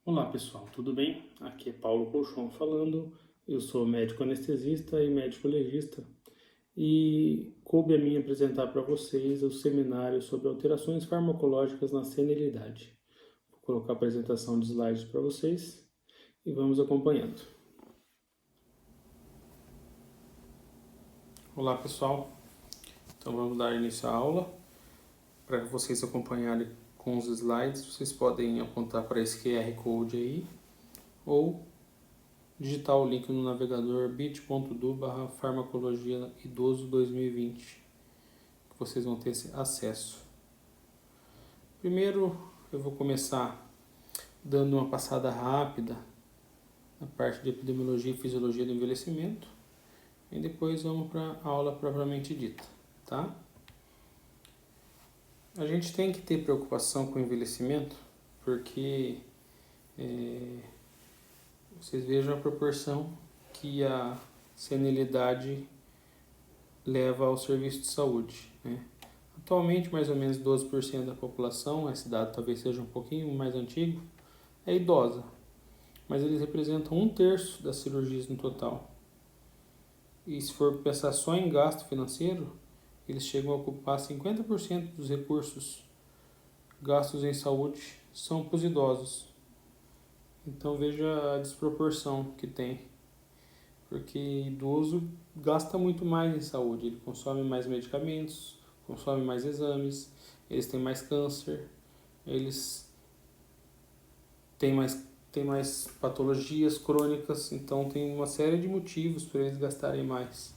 Olá pessoal, tudo bem? Aqui é Paulo Colchon falando. Eu sou médico anestesista e médico legista e coube a mim apresentar para vocês o seminário sobre alterações farmacológicas na senilidade. Vou colocar a apresentação de slides para vocês e vamos acompanhando. Olá pessoal, então vamos dar início à aula. Para vocês acompanharem com os slides, vocês podem apontar para esse QR Code aí ou digitar o link no navegador bit.do/farmacologia idoso 2020, que vocês vão ter esse acesso. Primeiro eu vou começar dando uma passada rápida na parte de epidemiologia e fisiologia do envelhecimento e depois vamos para a aula propriamente dita, tá? A gente tem que ter preocupação com o envelhecimento porque vocês vejam a proporção que a senilidade leva ao serviço de saúde, né? Atualmente, mais ou menos 12% da população, esse dado talvez seja um pouquinho mais antigo, é idosa, mas eles representam 1/3 das cirurgias no total. E se for pensar só em gasto financeiro, eles chegam a ocupar 50% dos recursos gastos em saúde são para os idosos. Então veja a desproporção que tem, porque idoso gasta muito mais em saúde, ele consome mais medicamentos, consome mais exames, eles têm mais câncer, eles têm mais patologias crônicas, então tem uma série de motivos para eles gastarem mais.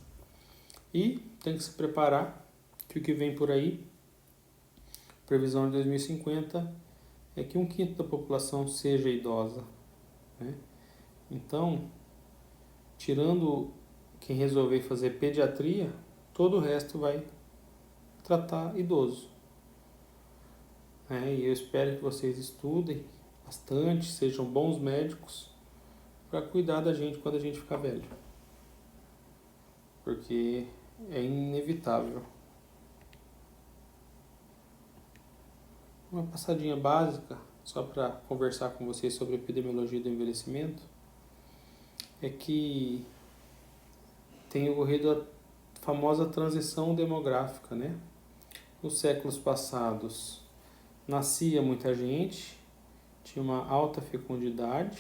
E tem que se preparar que o que vem por aí, previsão de 2050, é que 1/5 da população seja idosa, né? Então, tirando quem resolver fazer pediatria, todo o resto vai tratar idoso. E eu espero que vocês estudem bastante, sejam bons médicos para cuidar da gente quando a gente ficar velho, porque é inevitável. Uma passadinha básica, só para conversar com vocês sobre a epidemiologia do envelhecimento, é que tem ocorrido a famosa transição demográfica, né? Nos séculos passados, nascia muita gente, tinha uma alta fecundidade,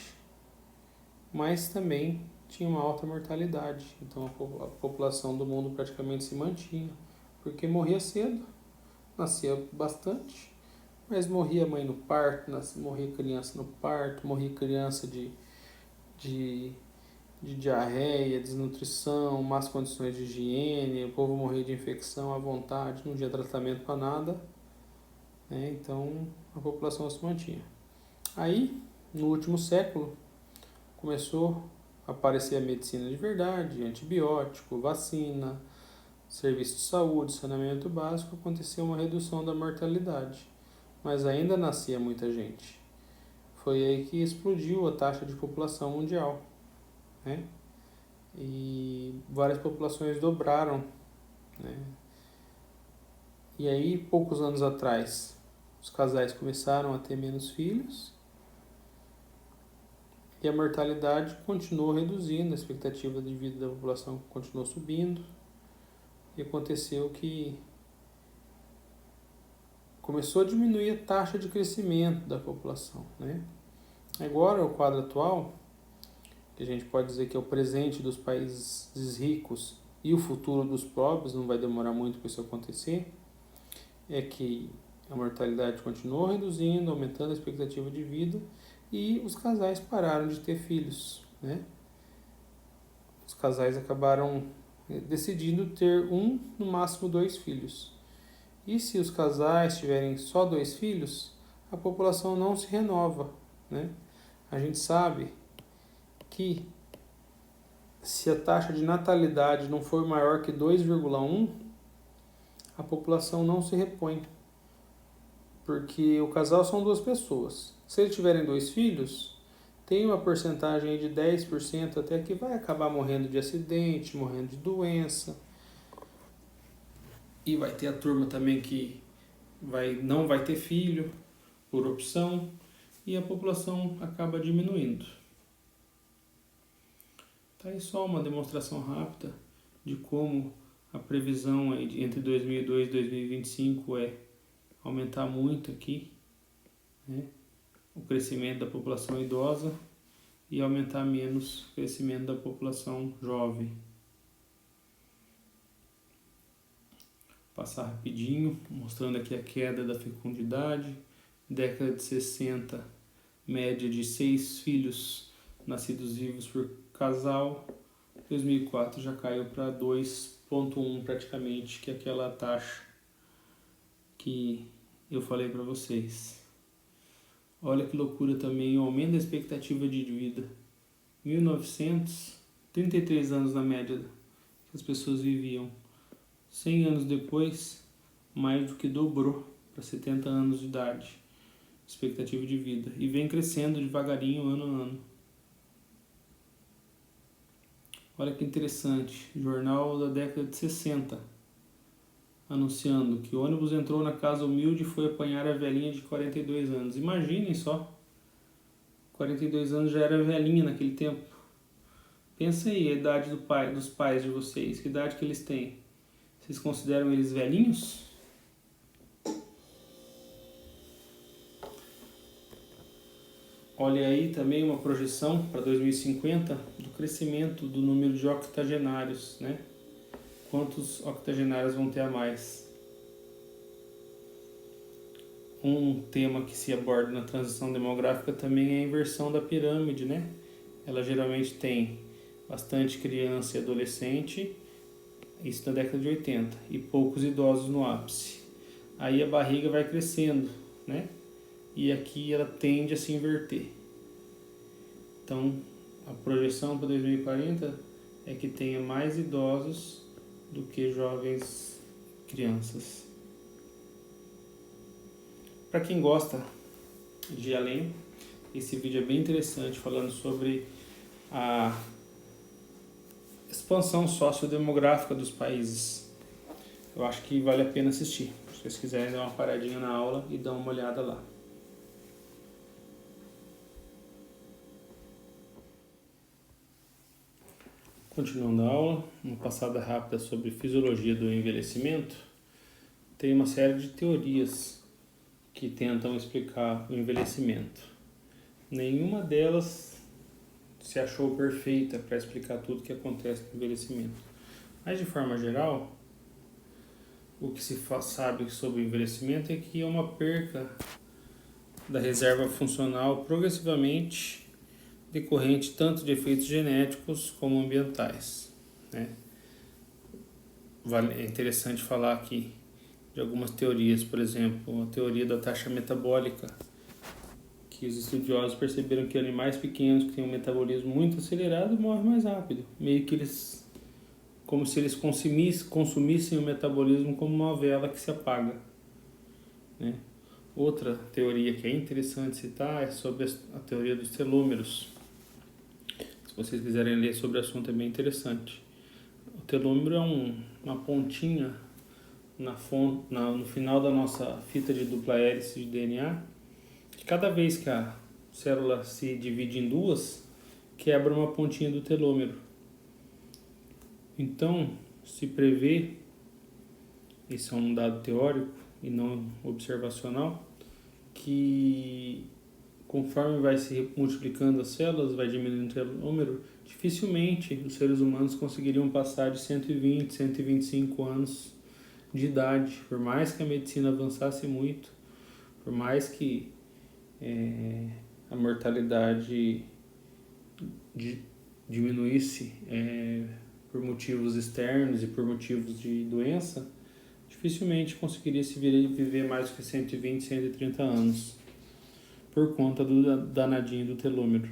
mas também tinha uma alta mortalidade. Então a população do mundo praticamente se mantinha, porque morria cedo, nascia bastante, mas morria mãe no parto, morria criança no parto, morria criança de diarreia, desnutrição, más condições de higiene, o povo morria de infecção à vontade, não tinha tratamento para nada, né? Então a população se mantinha. Aí, no último século, começou a aparecer a medicina de verdade, antibiótico, vacina, serviço de saúde, saneamento básico, aconteceu uma redução da mortalidade, mas ainda nascia muita gente. Foi aí que explodiu a taxa de população mundial, né? E várias populações dobraram, né? E aí, poucos anos atrás, os casais começaram a ter menos filhos e a mortalidade continuou reduzindo, a expectativa de vida da população continuou subindo e aconteceu que começou a diminuir a taxa de crescimento da população, né? Agora, o quadro atual, que a gente pode dizer que é o presente dos países ricos e o futuro dos pobres, não vai demorar muito para isso acontecer, é que a mortalidade continuou reduzindo, aumentando a expectativa de vida e os casais pararam de ter filhos, né? Os casais acabaram decidindo ter no máximo 2 filhos. E se os casais tiverem só 2 filhos, a população não se renova, né? A gente sabe que se a taxa de natalidade não for maior que 2,1, a população não se repõe. Porque o casal são 2 pessoas. Se eles tiverem 2 filhos, tem uma porcentagem de 10% até que vai acabar morrendo de acidente, morrendo de doença. E vai ter a turma também que não vai ter filho, por opção. e a população acaba diminuindo. Tá aí só uma demonstração rápida de como a previsão aí entre 2002 e 2025 é aumentar muito aqui, né, o crescimento da população idosa e aumentar menos o crescimento da população jovem. Passar rapidinho, mostrando aqui a queda da fecundidade, década de 60, média de 6 filhos nascidos vivos por casal, 2004 já caiu para 2,1 praticamente, que é aquela taxa que eu falei para vocês. Olha que loucura também o aumento da expectativa de vida. 1900, 33 anos na média que as pessoas viviam. 100 anos depois, mais do que dobrou para 70 anos de idade, expectativa de vida. E vem crescendo devagarinho, ano a ano. Olha que interessante, jornal da década de 60, anunciando que o ônibus entrou na casa humilde e foi apanhar a velhinha de 42 anos. Imaginem só, 42 anos já era velhinha naquele tempo. Pensa aí a idade dos pais de vocês, que idade que eles têm? Vocês consideram eles velhinhos? Olha aí também uma projeção para 2050 do crescimento do número de octogenários, né? Quantos octogenários vão ter a mais? Um tema que se aborda na transição demográfica também é a inversão da pirâmide, né? Ela geralmente tem bastante criança e adolescente, isso na década de 80, e poucos idosos no ápice. Aí a barriga vai crescendo, né? E aqui ela tende a se inverter. Então, a projeção para 2040 é que tenha mais idosos do que jovens crianças. Para quem gosta de ir além, esse vídeo é bem interessante, falando sobre a expansão sociodemográfica dos países. Eu acho que vale a pena assistir. Se vocês quiserem dar uma paradinha na aula e dar uma olhada lá. Continuando a aula, uma passada rápida sobre fisiologia do envelhecimento. Tem uma série de teorias que tentam explicar o envelhecimento. Nenhuma delas se achou perfeita para explicar tudo o que acontece no envelhecimento. Mas, de forma geral, o que se sabe sobre o envelhecimento é que é uma perca da reserva funcional progressivamente decorrente tanto de efeitos genéticos como ambientais, né? É interessante falar aqui de algumas teorias, por exemplo, a teoria da taxa metabólica, que os estudiosos perceberam que animais pequenos que têm um metabolismo muito acelerado morrem mais rápido, meio que eles, como se eles consumissem o metabolismo como uma vela que se apaga, né? Outra teoria que é interessante citar é sobre a teoria dos telômeros. Se vocês quiserem ler sobre o assunto, é bem interessante. O telômero é uma pontinha no final da nossa fita de dupla hélice de DNA, que cada vez que a célula se divide em duas, quebra uma pontinha do telômero. Então, se prevê, isso é um dado teórico e não observacional, que conforme vai se multiplicando as células, vai diminuindo o telômero, dificilmente os seres humanos conseguiriam passar de 120, 125 anos de idade, por mais que a medicina avançasse muito, por mais que a mortalidade diminuísse por motivos externos e por motivos de doença, dificilmente conseguiria se viver mais do que 120, 130 anos, por conta do danadinho do telômero.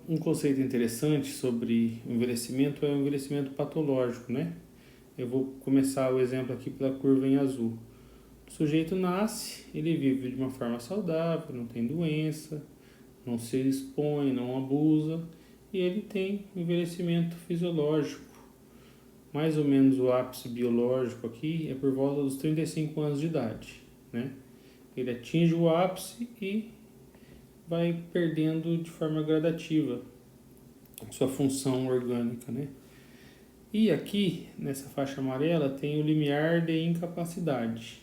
Um conceito interessante sobre o envelhecimento é o envelhecimento patológico, né? Eu vou começar o exemplo aqui pela curva em azul. O sujeito nasce, ele vive de uma forma saudável, não tem doença, não se expõe, não abusa, e ele tem envelhecimento fisiológico. Mais ou menos o ápice biológico aqui é por volta dos 35 anos de idade, né? Ele atinge o ápice e vai perdendo de forma gradativa sua função orgânica, né? E aqui, nessa faixa amarela, tem o limiar de incapacidade,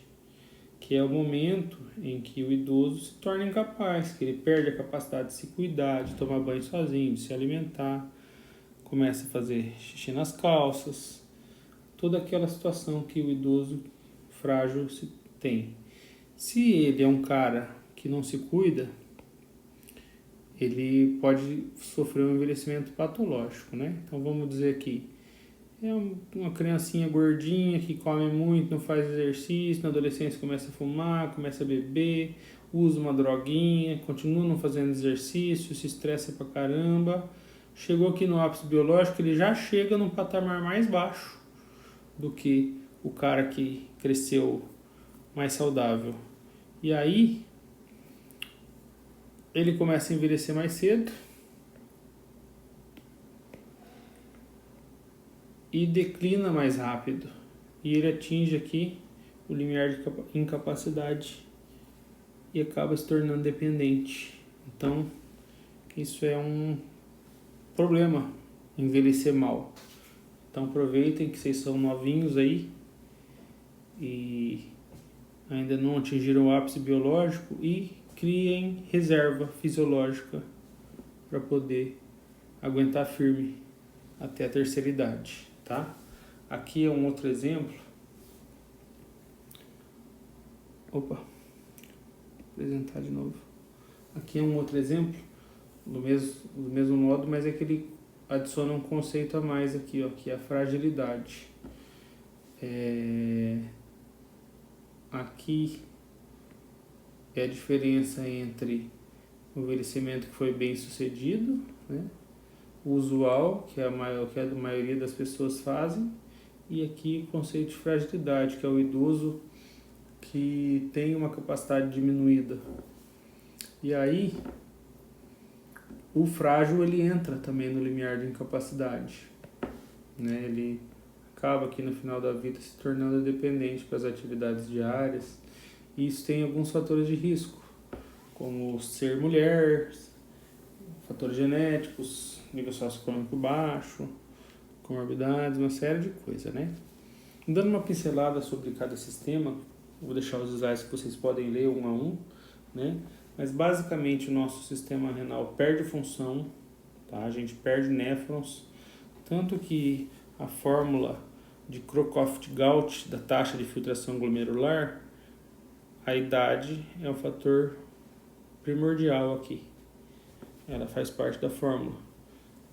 que é o momento em que o idoso se torna incapaz, que ele perde a capacidade de se cuidar, de tomar banho sozinho, de se alimentar, começa a fazer xixi nas calças, toda aquela situação que o idoso frágil tem. Se ele é um cara que não se cuida, ele pode sofrer um envelhecimento patológico, né? Então vamos dizer aqui, é uma criancinha gordinha que come muito, não faz exercício, na adolescência começa a fumar, começa a beber, usa uma droguinha, continua não fazendo exercício, se estressa pra caramba. Chegou aqui no ápice biológico, ele já chega num patamar mais baixo do que o cara que cresceu mais saudável. E aí, ele começa a envelhecer mais cedo e declina mais rápido. E ele atinge aqui o limiar de incapacidade e acaba se tornando dependente. Então, isso é um problema, envelhecer mal. Então aproveitem que vocês são novinhos aí e ainda não atingiram o ápice biológico e criem reserva fisiológica para poder aguentar firme até a terceira idade, tá? Aqui é um outro exemplo. Vou apresentar de novo. Aqui é um outro exemplo do mesmo modo, mas é que ele adiciona um conceito a mais aqui, ó, que é a fragilidade. Aqui é a diferença entre o envelhecimento que foi bem sucedido, né, o usual, que é a maioria das pessoas fazem, e aqui o conceito de fragilidade, que é o idoso que tem uma capacidade diminuída. E aí, o frágil ele entra também no limiar de incapacidade, né? Ele acaba aqui no final da vida se tornando dependente para as atividades diárias. E isso tem alguns fatores de risco, como ser mulher, fatores genéticos, nível socioeconômico baixo, comorbidades, uma série de coisas, né? Dando uma pincelada sobre cada sistema, vou deixar os slides que vocês podem ler um a um, né? Mas basicamente o nosso sistema renal perde função, tá? A gente perde néfrons, tanto que a fórmula de Crocroft-Gault da taxa de filtração glomerular, a idade é um fator primordial aqui. Ela faz parte da fórmula.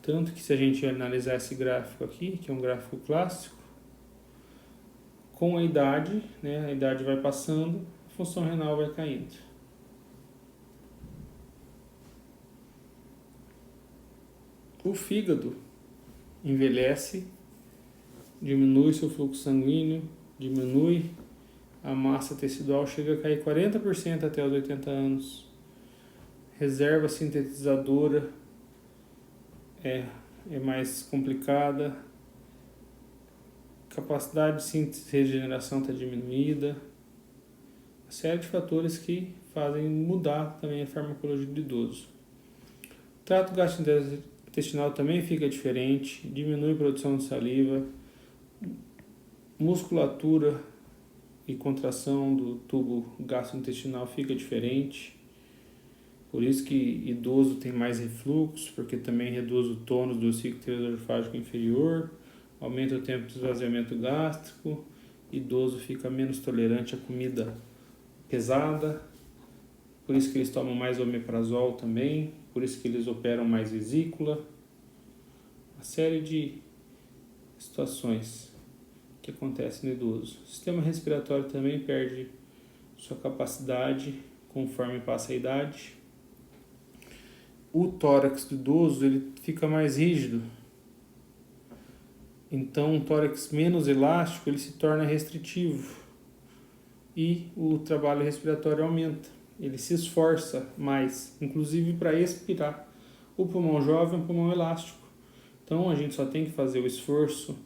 Tanto que se a gente analisar esse gráfico aqui, que é um gráfico clássico, com a idade, né, a idade vai passando, a função renal vai caindo. O fígado envelhece, diminui seu fluxo sanguíneo, diminui a massa tecidual, chega a cair 40% até os 80 anos. Reserva sintetizadora é mais complicada. Capacidade de síntese e regeneração está diminuída. Uma série de fatores que fazem mudar também a farmacologia do idoso. O trato gastrointestinal também fica diferente, diminui a produção de saliva, musculatura e contração do tubo gastrointestinal fica diferente. Por isso que idoso tem mais refluxo, porque também reduz o tônus do ciclo esofágico inferior, aumenta o tempo de esvaziamento gástrico, idoso fica menos tolerante à comida pesada, por isso que eles tomam mais omeprazol também, por isso que eles operam mais vesícula. Uma série de situações que acontecem no idoso. O sistema respiratório também perde sua capacidade conforme passa a idade. O tórax do idoso ele fica mais rígido. Então, um tórax menos elástico ele se torna restritivo e o trabalho respiratório aumenta. Ele se esforça mais, inclusive para expirar. O pulmão jovem é um pulmão elástico. Então, a gente só tem que fazer o esforço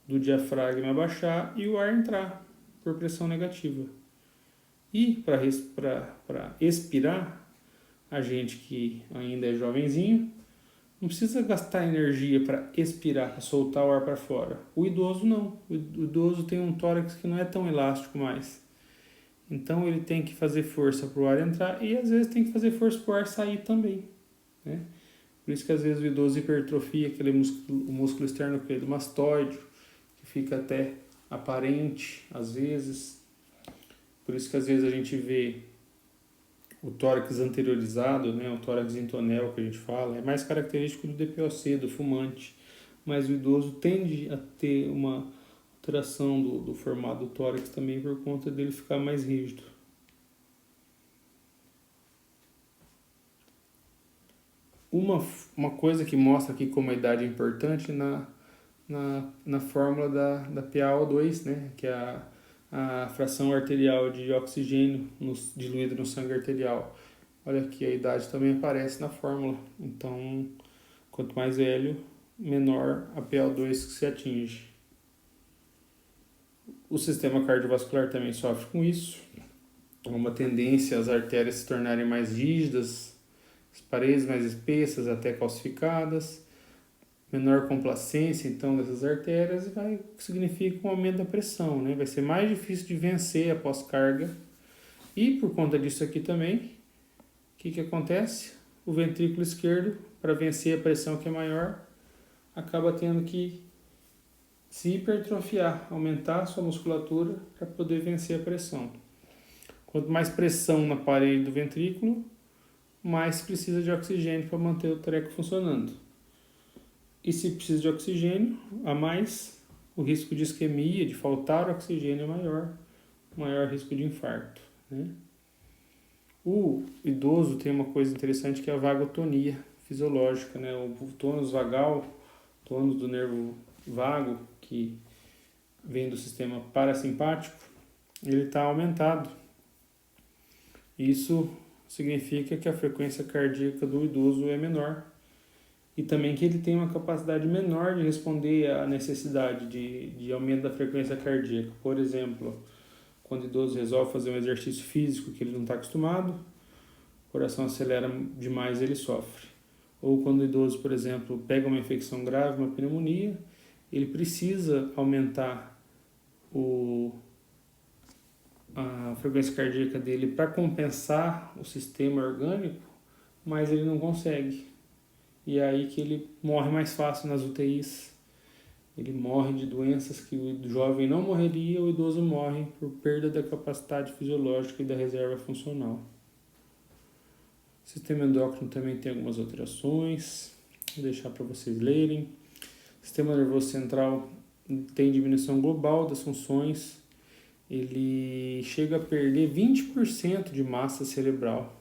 do diafragma baixar e o ar entrar por pressão negativa. E para expirar, a gente que ainda é jovenzinho, não precisa gastar energia para expirar, para soltar o ar para fora. O idoso não. O idoso tem um tórax que não é tão elástico mais. Então ele tem que fazer força para o ar entrar e às vezes tem que fazer força para o ar sair também, né? Por isso que às vezes o idoso hipertrofia aquele o músculo externo do mastoide, que fica até aparente às vezes. Por isso que às vezes a gente vê o tórax anteriorizado, né, o tórax em tonel que a gente fala, é mais característico do DPOC, do fumante. Mas o idoso tende a ter uma alteração do formato do tórax também por conta dele ficar mais rígido. Uma coisa que mostra aqui como a idade é importante na fórmula da PaO2, né, que é a fração arterial de oxigênio diluído no sangue arterial. Olha aqui, a idade também aparece na fórmula. Então, quanto mais velho, menor a PaO2 que se atinge. O sistema cardiovascular também sofre com isso. Há uma tendência às artérias se tornarem mais rígidas, as paredes mais espessas, até calcificadas. Menor complacência, então, dessas artérias significa um aumento da pressão, né? Vai ser mais difícil de vencer após carga. E por conta disso aqui também, o que acontece? O ventrículo esquerdo, para vencer a pressão que é maior, acaba tendo que se hipertrofiar, aumentar a sua musculatura para poder vencer a pressão. Quanto mais pressão na parede do ventrículo, mais precisa de oxigênio para manter o treco funcionando. E se precisa de oxigênio a mais, o risco de isquemia, de faltar oxigênio é maior risco de infarto, né? O idoso tem uma coisa interessante que é a vagotonia fisiológica, né? O tônus vagal, tônus do nervo vago, que vem do sistema parasimpático, ele está aumentado. Isso significa que a frequência cardíaca do idoso é menor. E também que ele tem uma capacidade menor de responder à necessidade de aumento da frequência cardíaca. Por exemplo, quando o idoso resolve fazer um exercício físico que ele não está acostumado, o coração acelera demais e ele sofre. Ou quando o idoso, por exemplo, pega uma infecção grave, uma pneumonia, ele precisa aumentar a frequência cardíaca dele para compensar o sistema orgânico, mas ele não consegue. E é aí que ele morre mais fácil nas UTIs. Ele morre de doenças que o jovem não morreria, o idoso morre por perda da capacidade fisiológica e da reserva funcional. O sistema endócrino também tem algumas alterações, vou deixar para vocês lerem. O sistema nervoso central tem diminuição global das funções, ele chega a perder 20% de massa cerebral.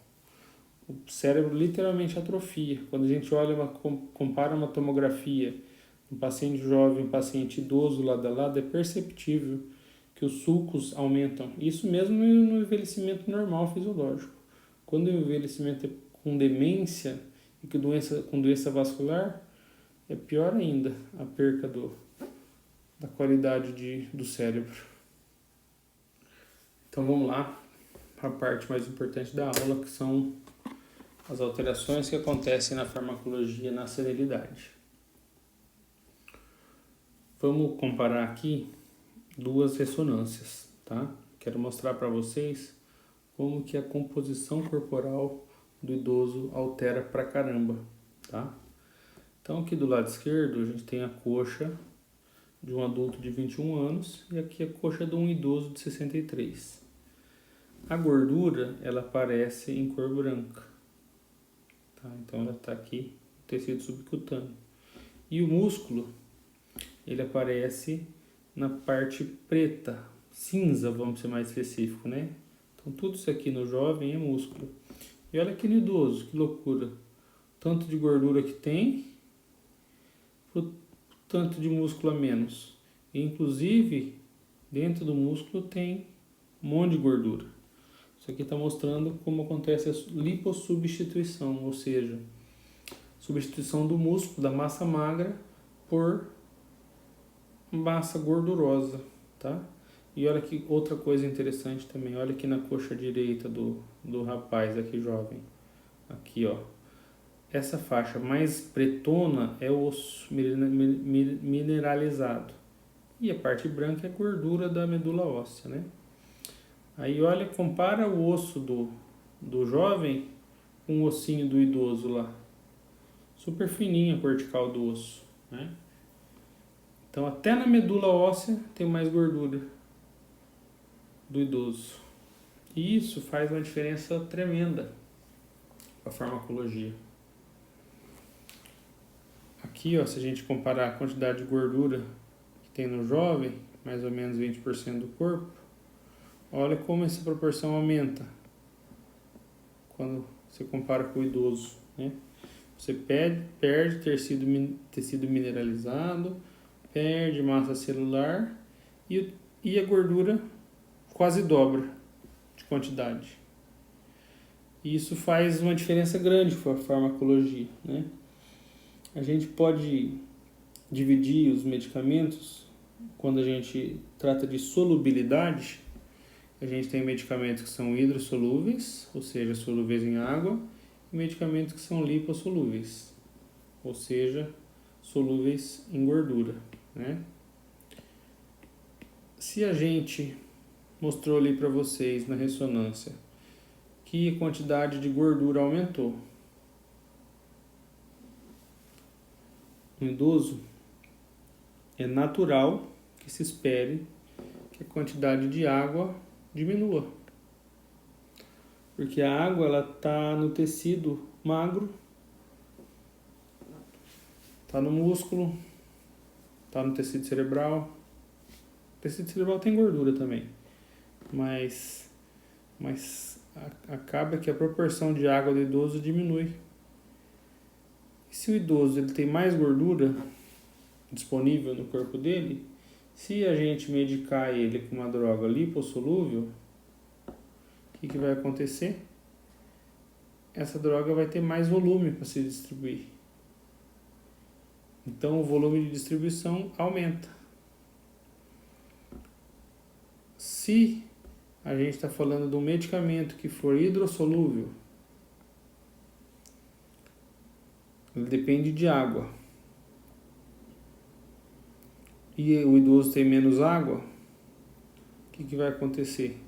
O cérebro literalmente atrofia. Quando a gente compara uma tomografia, um paciente jovem e um paciente idoso lado a lado, é perceptível que os sulcos aumentam. Isso mesmo no envelhecimento normal fisiológico. Quando o envelhecimento é com demência e com doença vascular, é pior ainda a perca da qualidade do cérebro. Então vamos lá para a parte mais importante da aula, que são as alterações que acontecem na farmacologia na senilidade. Vamos comparar aqui duas ressonâncias, tá? Quero mostrar para vocês como que a composição corporal do idoso altera pra caramba, tá? Então aqui do lado esquerdo a gente tem a coxa de um adulto de 21 anos e aqui a coxa de um idoso de 63. A gordura, ela aparece em cor branca. Tá? Então ela está aqui no tecido subcutâneo. E o músculo, ele aparece na parte preta, cinza, vamos ser mais específico, né? Então tudo isso aqui no jovem é músculo. E olha aqui no idoso, que loucura. Tanto de gordura que tem, tanto de músculo a menos. E, inclusive, dentro do músculo tem um monte de gordura. Isso aqui está mostrando como acontece a lipossubstituição, ou seja, substituição do músculo, da massa magra, por massa gordurosa, tá? E olha que outra coisa interessante também, olha aqui na coxa direita do rapaz aqui jovem. Aqui, ó. Essa faixa mais pretona é o osso mineralizado. E a parte branca é a gordura da medula óssea, né? Aí olha, compara o osso do jovem com o ossinho do idoso lá. Super fininha a cortical do osso, né? Então até na medula óssea tem mais gordura do idoso. E isso faz uma diferença tremenda com a farmacologia. Aqui, ó, se a gente comparar a quantidade de gordura que tem no jovem, mais ou menos 20% do corpo, olha como essa proporção aumenta quando você compara com o idoso, né? Você perde tecido mineralizado, perde massa celular e a gordura quase dobra de quantidade. E isso faz uma diferença grande com a farmacologia, né? A gente pode dividir os medicamentos quando a gente trata de solubilidade. A gente tem medicamentos que são hidrossolúveis, ou seja, solúveis em água, e medicamentos que são lipossolúveis, ou seja, solúveis em gordura, né? Se a gente mostrou ali para vocês na ressonância que a quantidade de gordura aumentou no idoso, é natural que se espere que a quantidade de água diminua. Porque a água ela tá no tecido magro, tá no músculo, tá no tecido cerebral. O tecido cerebral tem gordura também, mas acaba que a proporção de água do idoso diminui. E se o idoso ele tem mais gordura disponível no corpo dele, se a gente medicar ele com uma droga lipossolúvel, o que vai acontecer? Essa droga vai ter mais volume para se distribuir. Então o volume de distribuição aumenta. Se a gente está falando de um medicamento que for hidrossolúvel, ele depende de água. E o idoso tem menos água, o que vai acontecer?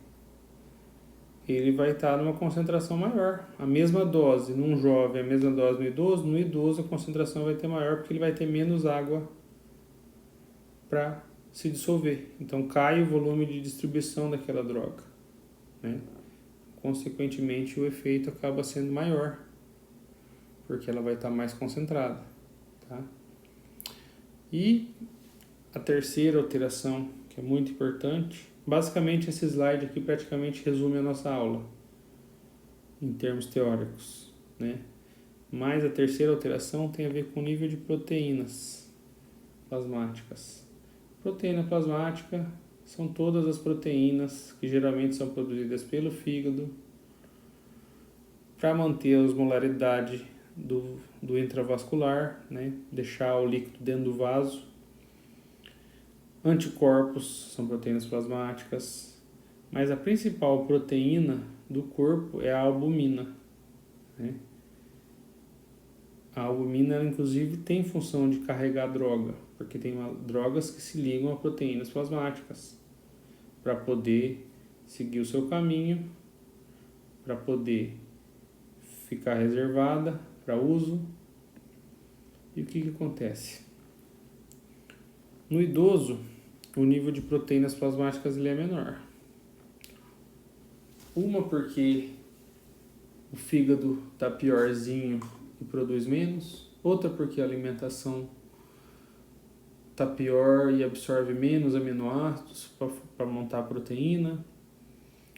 Ele vai estar numa concentração maior. A mesma dose num jovem, a mesma dose no idoso a concentração vai ter maior porque ele vai ter menos água para se dissolver. Então cai o volume de distribuição daquela droga, né? Consequentemente o efeito acaba sendo maior, porque ela vai estar mais concentrada, tá? E a terceira alteração, que é muito importante, basicamente esse slide aqui praticamente resume a nossa aula, em termos teóricos, né? Mas a terceira alteração tem a ver com o nível de proteínas plasmáticas. Proteína plasmática são todas as proteínas que geralmente são produzidas pelo fígado para manter a osmolaridade do intravascular, né? Deixar o líquido dentro do vaso. Anticorpos são proteínas plasmáticas, mas a principal proteína do corpo é a albumina, né? A albumina, ela, inclusive, tem função de carregar droga, porque tem drogas que se ligam a proteínas plasmáticas para poder seguir o seu caminho, para poder ficar reservada para uso. E o que acontece? No idoso, o nível de proteínas plasmáticas ele é menor. Uma porque o fígado está piorzinho e produz menos. Outra porque a alimentação está pior e absorve menos aminoácidos para montar a proteína.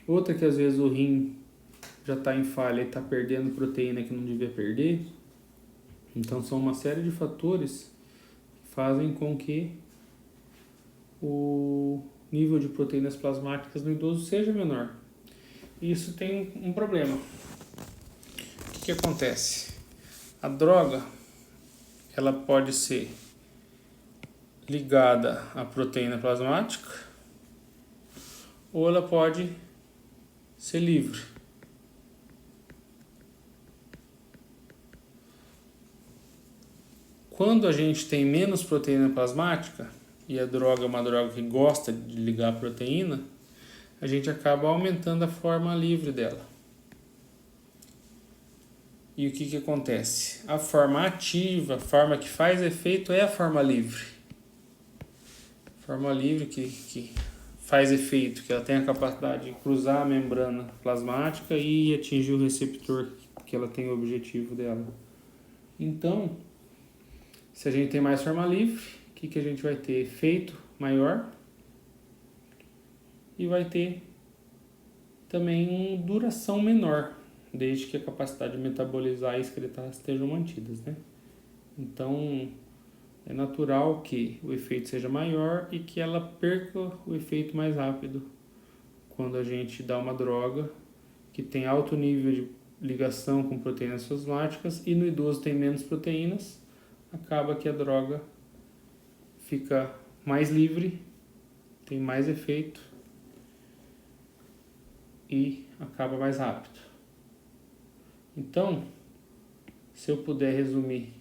Outra que às vezes o rim já está em falha e está perdendo proteína que não devia perder. Então são uma série de fatores que fazem com que o nível de proteínas plasmáticas no idoso seja menor. E isso tem um problema. O que acontece? A droga, ela pode ser ligada à proteína plasmática ou ela pode ser livre. Quando a gente tem menos proteína plasmática, e a droga é uma droga que gosta de ligar a proteína, a gente acaba aumentando a forma livre dela. E o que acontece? A forma ativa, a forma que faz efeito é a forma livre. Forma livre que faz efeito, que ela tem a capacidade de cruzar a membrana plasmática e atingir o receptor que ela tem o objetivo dela. Então, se a gente tem mais forma livre, o que a gente vai ter? Efeito maior e vai ter também duração menor, desde que a capacidade de metabolizar e excretar estejam mantidas, né? Então, é natural que o efeito seja maior e que ela perca o efeito mais rápido quando a gente dá uma droga que tem alto nível de ligação com proteínas plasmáticas e no idoso tem menos proteínas, acaba que a droga fica mais livre, tem mais efeito e acaba mais rápido. Então, se eu puder resumir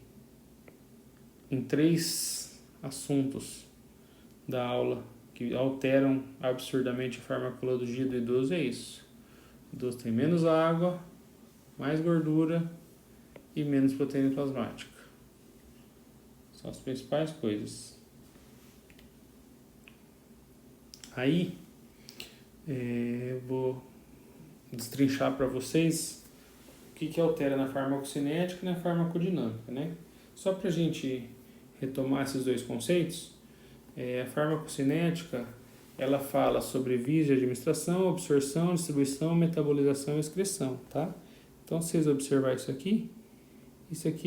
em 3 assuntos da aula que alteram absurdamente a farmacologia do idoso, é isso. O idoso tem menos água, mais gordura e menos proteína plasmática. São as principais coisas. Aí, eu vou destrinchar para vocês o que altera na farmacocinética e na farmacodinâmica, né? Só para a gente retomar esses 2 conceitos, a farmacocinética, ela fala sobre vias de administração, absorção, distribuição, metabolização e excreção, tá? Então, se vocês observarem isso aqui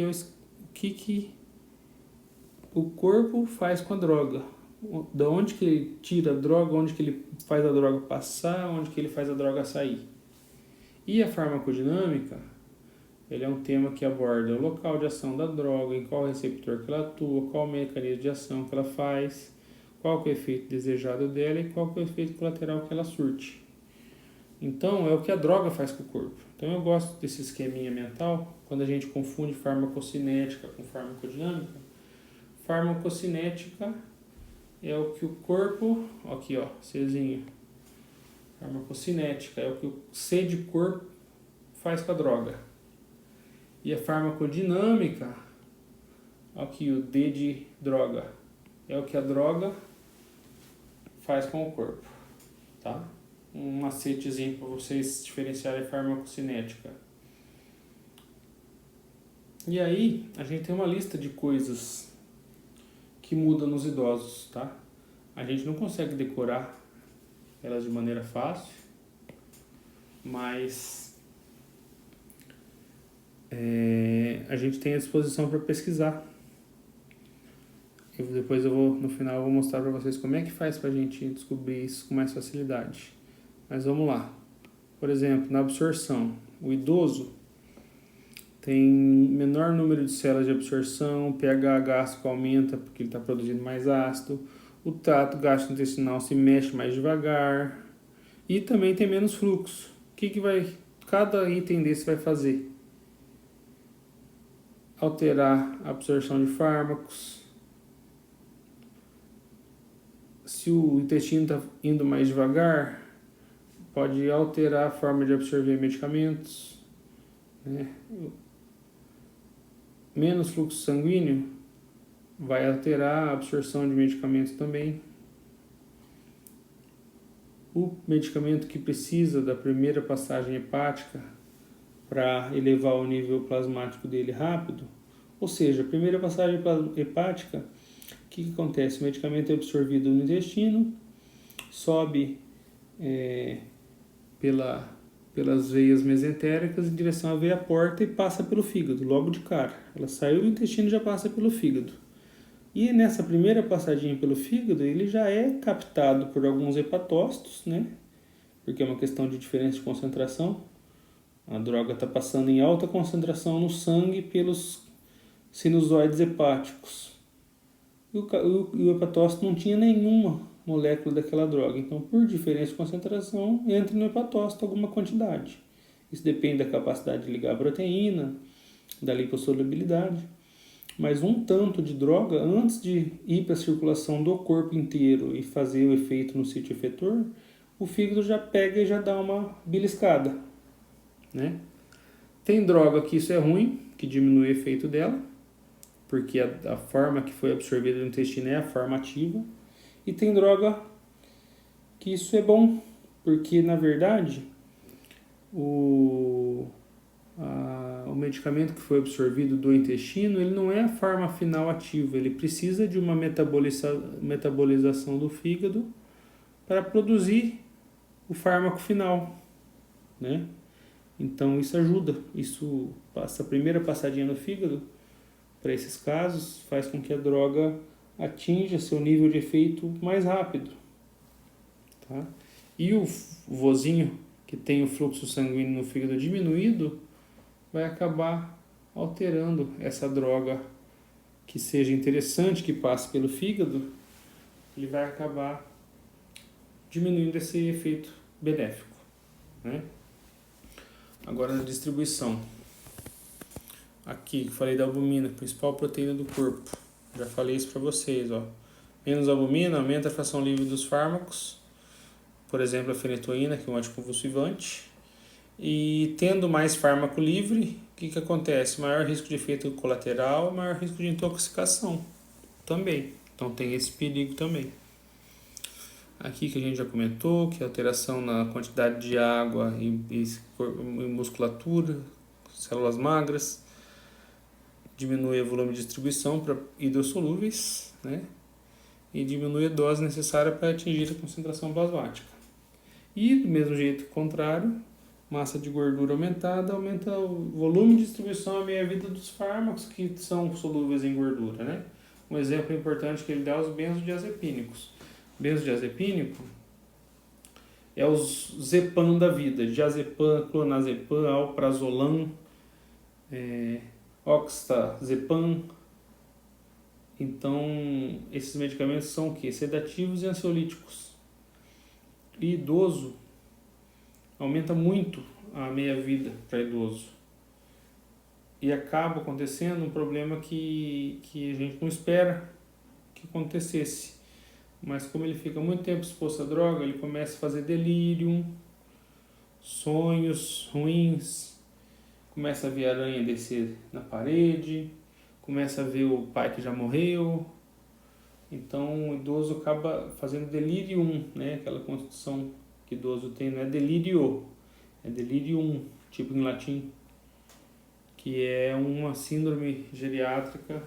é o que o corpo faz com a droga. Da onde que ele tira a droga, onde que ele faz a droga passar, onde que ele faz a droga sair. E a farmacodinâmica, ele é um tema que aborda o local de ação da droga, em qual receptor que ela atua, qual o mecanismo de ação que ela faz, qual que é o efeito desejado dela e qual que é o efeito colateral que ela surte. Então, é o que a droga faz com o corpo. Então, eu gosto desse esqueminha mental, quando a gente confunde farmacocinética com farmacodinâmica. Farmacocinética é o que o corpo, aqui ó, Czinho. Farmacocinética é o que o C de corpo faz com a droga. E a farmacodinâmica, aqui o D de droga, é o que a droga faz com o corpo, tá? Um macetezinho para vocês diferenciarem a farmacocinética. E aí, a gente tem uma lista de coisas que mudam nos idosos, tá? A gente não consegue decorar elas de maneira fácil, mas a gente tem à disposição para pesquisar. Depois no final eu vou mostrar para vocês como é que faz para a gente descobrir isso com mais facilidade. Mas vamos lá. Por exemplo, na absorção, o idoso tem menor número de células de absorção, o pH gástrico aumenta porque ele está produzindo mais ácido, o trato gastrointestinal se mexe mais devagar e também tem menos fluxo. O que cada item desse vai fazer? Alterar a absorção de fármacos. Se o intestino está indo mais devagar, pode alterar a forma de absorver medicamentos, né? Menos fluxo sanguíneo vai alterar a absorção de medicamentos também. O medicamento que precisa da primeira passagem hepática para elevar o nível plasmático dele rápido, ou seja, a primeira passagem hepática, o que acontece? O medicamento é absorvido no intestino, sobe pelas veias mesentéricas em direção à veia porta e passa pelo fígado, logo de cara. Ela saiu do intestino e já passa pelo fígado. E nessa primeira passadinha pelo fígado, ele já é captado por alguns hepatócitos, né? Porque é uma questão de diferença de concentração. A droga está passando em alta concentração no sangue pelos sinusoides hepáticos. E o hepatócito não tinha nenhuma molécula daquela droga. Então, por diferença de concentração, entra no hepatócito alguma quantidade. Isso depende da capacidade de ligar a proteína, da lipossolubilidade. Mas um tanto de droga, antes de ir para a circulação do corpo inteiro e fazer o efeito no sítio efetor, o fígado já pega e já dá uma beliscada, né? Tem droga que isso é ruim, que diminui o efeito dela, porque a forma que foi absorvida no intestino é a forma ativa. E tem droga que isso é bom, porque na verdade o medicamento que foi absorvido do intestino, ele não é a forma final ativa, ele precisa de uma metabolização do fígado para produzir o fármaco final, né? Então isso ajuda, essa primeira passadinha no fígado, para esses casos, faz com que a droga atinja seu nível de efeito mais rápido, tá? E o vozinho que tem o fluxo sanguíneo no fígado diminuído vai acabar alterando essa droga que seja interessante, que passe pelo fígado, ele vai acabar diminuindo esse efeito benéfico, né? Agora na distribuição. Aqui, que falei da albumina, principal proteína do corpo. Já falei isso para vocês, ó. Menos albumina, aumenta a fração livre dos fármacos, por exemplo, a fenitoína, que é um anticonvulsivante. E tendo mais fármaco livre, o que acontece? Maior risco de efeito colateral, maior risco de intoxicação também. Então tem esse perigo também. Aqui que a gente já comentou, que é alteração na quantidade de água e musculatura, células magras, diminui o volume de distribuição para hidrossolúveis, né? E diminui a dose necessária para atingir a concentração plasmática. E do mesmo jeito contrário, massa de gordura aumentada aumenta o volume de distribuição à meia-vida dos fármacos que são solúveis em gordura, né? Um exemplo importante que ele dá é os benzodiazepínicos. Benzodiazepínico é os Zepam da vida, diazepam, clonazepam, alprazolam, oxazepam. Então, esses medicamentos são o quê? Sedativos e ansiolíticos. E idoso aumenta muito a meia-vida para idoso. E acaba acontecendo um problema que a gente não espera que acontecesse. Mas como ele fica muito tempo exposto à droga, ele começa a fazer delírio, sonhos ruins, começa a ver aranha descer na parede, começa a ver o pai que já morreu. Então o idoso acaba fazendo delirium, né? Aquela construção que o idoso tem, não é delírio, é delirium, tipo em latim, que é uma síndrome geriátrica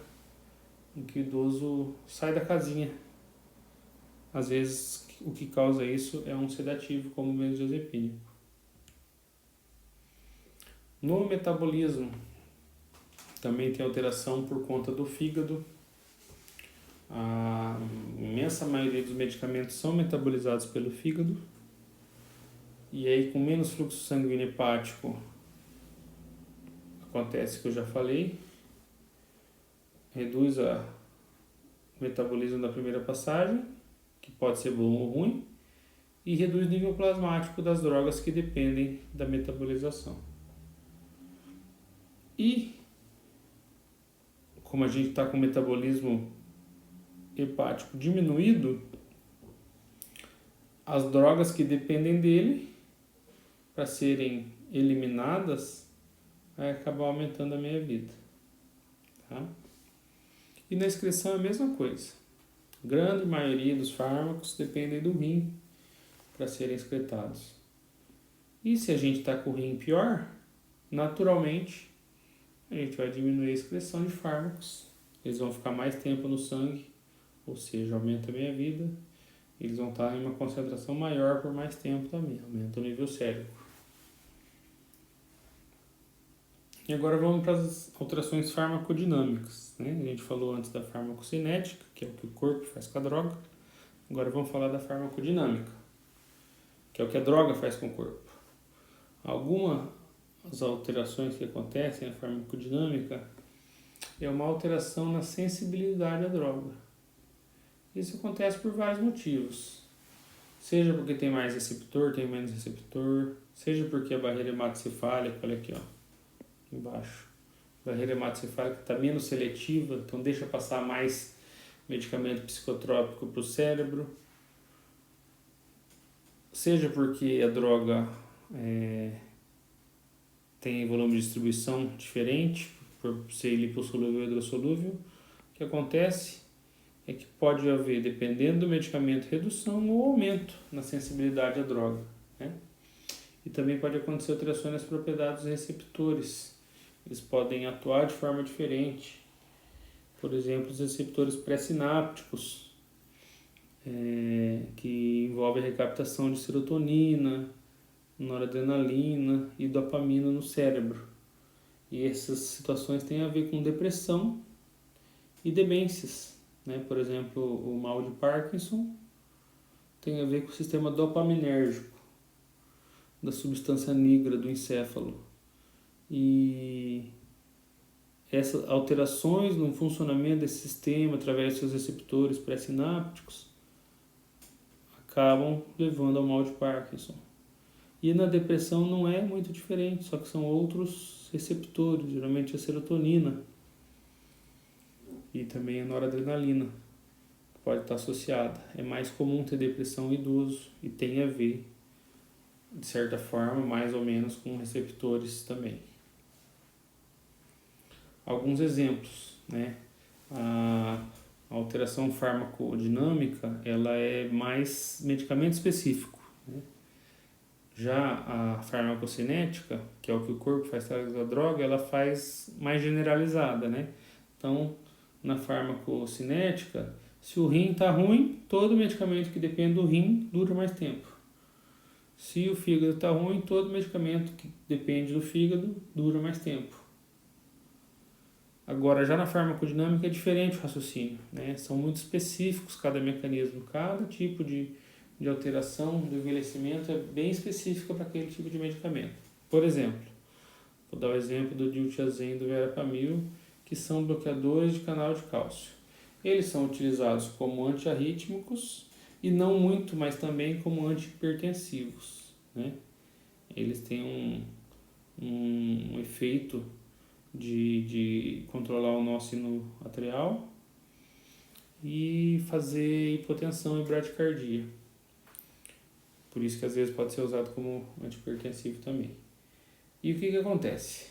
em que o idoso sai da casinha. Às vezes o que causa isso é um sedativo, como o benzodiazepínico. No metabolismo também tem alteração por conta do fígado. A imensa maioria dos medicamentos são metabolizados pelo fígado. E aí, com menos fluxo sanguíneo hepático, acontece o que eu já falei, reduz o metabolismo da primeira passagem, que pode ser bom ou ruim, e reduz o nível plasmático das drogas que dependem da metabolização. E, como a gente está com o metabolismo hepático diminuído, as drogas que dependem dele para serem eliminadas vai acabar aumentando a meia-vida, tá? E na excreção é a mesma coisa. A grande maioria dos fármacos dependem do rim para serem excretados. E se a gente está com o rim pior, naturalmente a gente vai diminuir a excreção de fármacos. Eles vão ficar mais tempo no sangue, ou seja, aumenta a meia-vida. Eles vão estar em uma concentração maior por mais tempo também, aumenta o nível sérico. E agora vamos para as alterações farmacodinâmicas, né? A gente falou antes da farmacocinética, que é o que o corpo faz com a droga. Agora vamos falar da farmacodinâmica, que é o que a droga faz com o corpo. Algumas alterações que acontecem na farmacodinâmica é uma alteração na sensibilidade à droga. Isso acontece por vários motivos. Seja porque tem mais receptor, tem menos receptor, seja porque a barreira hematocefálica, olha aqui, ó, embaixo, a barreira hematocefálica está menos seletiva, então deixa passar mais medicamento psicotrópico para o cérebro, seja porque a droga tem volume de distribuição diferente, por ser lipossolúvel ou hidrossolúvel. O que acontece é que pode haver, dependendo do medicamento, redução ou aumento na sensibilidade à droga, né? E também pode acontecer alterações nas propriedades dos receptores. Eles podem atuar de forma diferente. Por exemplo, os receptores pré-sinápticos, que envolvem a recaptação de serotonina, noradrenalina e dopamina no cérebro. E essas situações têm a ver com depressão e demências, né? Por exemplo, o mal de Parkinson tem a ver com o sistema dopaminérgico da substância nigra do encéfalo. E essas alterações no funcionamento desse sistema através de seus receptores pré-sinápticos acabam levando ao mal de Parkinson. E na depressão não é muito diferente, só que são outros receptores, geralmente a serotonina e também a noradrenalina, que pode estar associada. É mais comum ter depressão em idoso e tem a ver, de certa forma, mais ou menos com receptores também. Alguns exemplos, né? A alteração farmacodinâmica, ela é mais medicamento específico, né? Já a farmacocinética, que é o que o corpo faz através da droga, ela faz mais generalizada, né? Então, na farmacocinética, se o rim está ruim, todo medicamento que depende do rim dura mais tempo. Se o fígado está ruim, todo medicamento que depende do fígado dura mais tempo. Agora, já na farmacodinâmica é diferente o raciocínio, né? São muito específicos cada mecanismo, cada tipo de alteração do envelhecimento é bem específica para aquele tipo de medicamento. Por exemplo, vou dar o exemplo do diltiazem e do verapamil, que são bloqueadores de canal de cálcio. Eles são utilizados como antiarrítmicos e não muito, mas também como antihipertensivos, né? Eles têm um efeito de controlar o nó sino atrial e fazer hipotensão e bradicardia. Por isso que às vezes pode ser usado como antihipertensivo também. E o que acontece?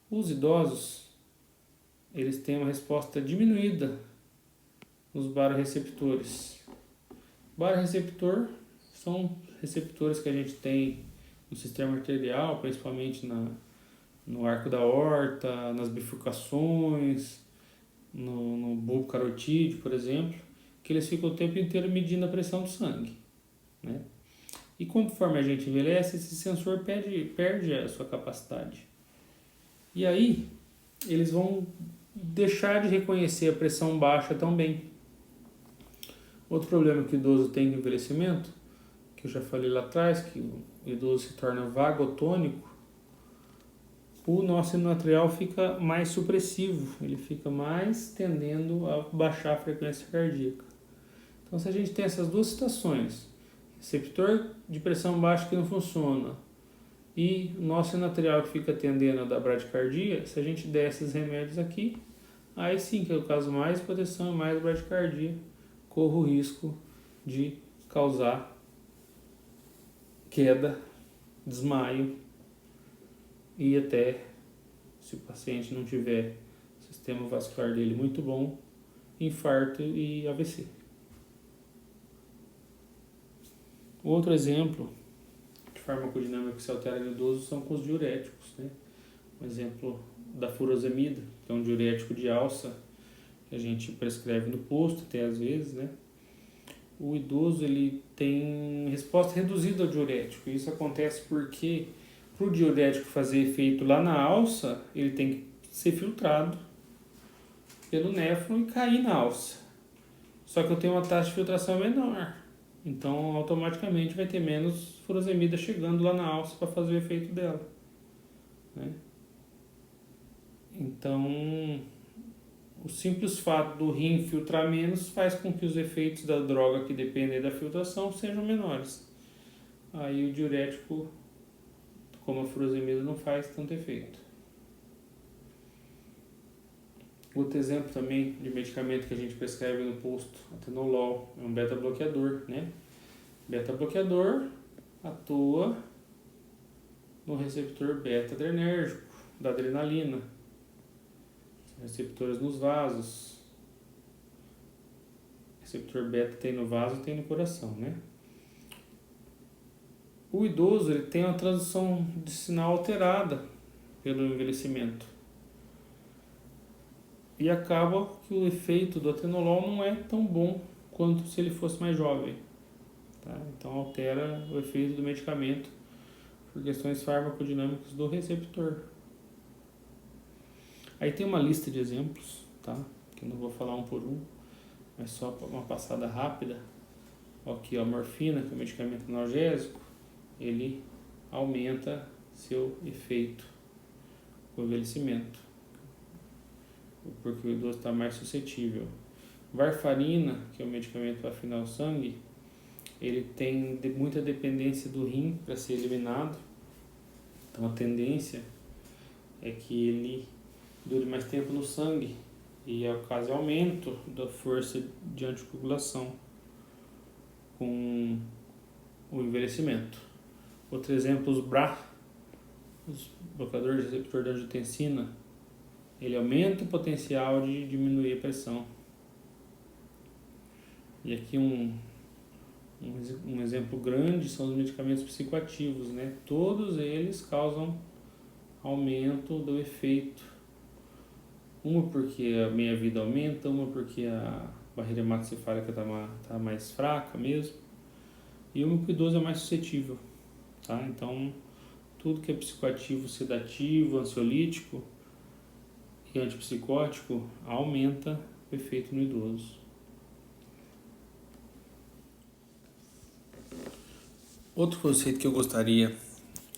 Os idosos, eles têm uma resposta diminuída nos barorreceptores. Barorreceptor são receptores que a gente tem no sistema arterial, principalmente no arco da aorta, nas bifurcações, no bulbo carotídeo, por exemplo, que eles ficam o tempo inteiro medindo a pressão do sangue, né? E conforme a gente envelhece, esse sensor perde a sua capacidade. E aí, eles vão deixar de reconhecer a pressão baixa também. Outro problema que o idoso tem com o envelhecimento, que eu já falei lá atrás, que o idoso se torna vagotônico, o nó sino atrial fica mais supressivo, ele fica mais tendendo a baixar a frequência cardíaca. Então, se a gente tem essas duas situações, receptor de pressão baixa que não funciona e nó sino atrial que fica tendendo a dar bradicardia, se a gente der esses remédios aqui, aí sim que é o caso mais hipotenção e mais bradicardia, corro o risco de causar queda, desmaio e até, se o paciente não tiver o sistema vascular dele muito bom, infarto e AVC. Outro exemplo de farmacodinâmica que se altera no idoso são com os diuréticos, né? Um exemplo da furosemida, que é um diurético de alça que a gente prescreve no posto, até às vezes, né? O idoso ele tem resposta reduzida ao diurético. Isso acontece porque para o diurético fazer efeito lá na alça, ele tem que ser filtrado pelo néfron e cair na alça. Só que eu tenho uma taxa de filtração menor. Então, automaticamente vai ter menos furosemida chegando lá na alça para fazer o efeito dela, né? Então, O simples fato do rim filtrar menos faz com que os efeitos da droga que dependem da filtração sejam menores. Aí o diurético, como a furosemida, não faz tanto efeito. Outro exemplo também de medicamento que a gente prescreve no posto, atenolol, é um beta-bloqueador, né? Beta-bloqueador atua no receptor beta-adrenérgico da adrenalina, receptores nos vasos. Receptor beta tem no vaso e tem no coração, né? O idoso ele tem uma transição de sinal alterada pelo envelhecimento. E acaba que o efeito do atenolol não é tão bom quanto se ele fosse mais jovem. Tá? Então altera o efeito do medicamento por questões farmacodinâmicas do receptor. Aí tem uma lista de exemplos, tá? Que eu não vou falar um por um, mas só uma passada rápida. Aqui a morfina, que é um medicamento analgésico, ele aumenta seu efeito com o envelhecimento, porque o idoso está mais suscetível. Varfarina, que é um medicamento para afinar o sangue, ele tem muita dependência do rim para ser eliminado. Então a tendência é que ele dure mais tempo no sangue e cause aumento da força de anticoagulação com o envelhecimento. Outro exemplo, os BRA, os bloqueadores de receptor da angiotensina, ele aumenta o potencial de diminuir a pressão. E aqui um exemplo grande são os medicamentos psicoativos, né? Todos eles causam aumento do efeito. Uma porque a meia-vida aumenta, uma porque a barreira hematocefálica está mais fraca mesmo, e uma porque o idoso é mais suscetível. Tá? Então, tudo que é psicoativo, sedativo, ansiolítico e antipsicótico aumenta o efeito no idoso. Outro conceito que eu gostaria